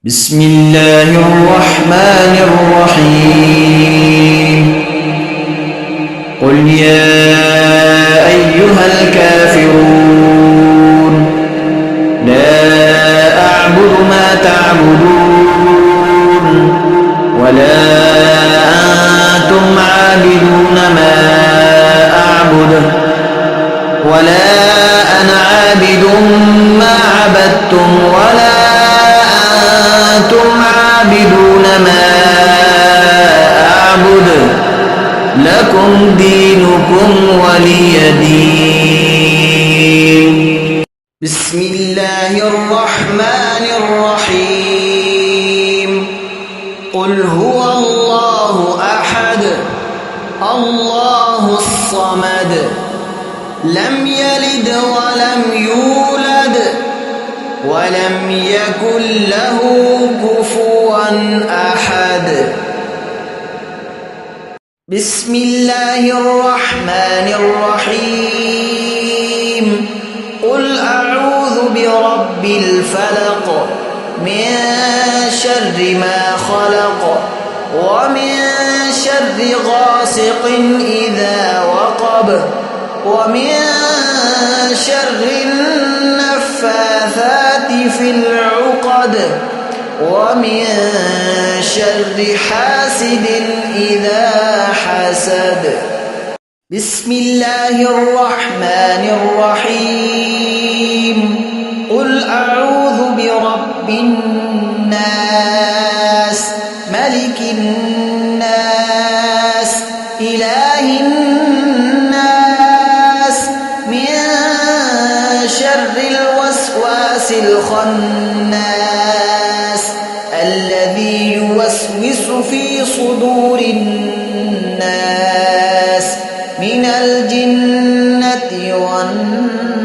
بسم الله الرحمن الرحيم قل يا أيها الكافرون لا أعبد ما تعبدون ولا أنتم عابدون ما أعبد ولا أنا عابد ما عبدتم ولا أنتم عابدون ما أعبد لكم دينكم ولي دين. بسم الله الرحمن الرحيم قل هو الله أحد الله الصمد لم يلد ولم يولد ولم يكن له كفوا أحد. بسم الله الرحمن الرحيم قل أعوذ برب الفلق من شر ما خلق ومن شر غاسق إذا وقب ومن شر النفاثات في العقد ومن شر حاسد إذا حسد. بسم الله الرحمن الرحيم قل أعوذ برب الناس ملك الناس إله الناس من شر الوسواس الخناس الذي يوسوس في صدور الناس من الجنة والناس.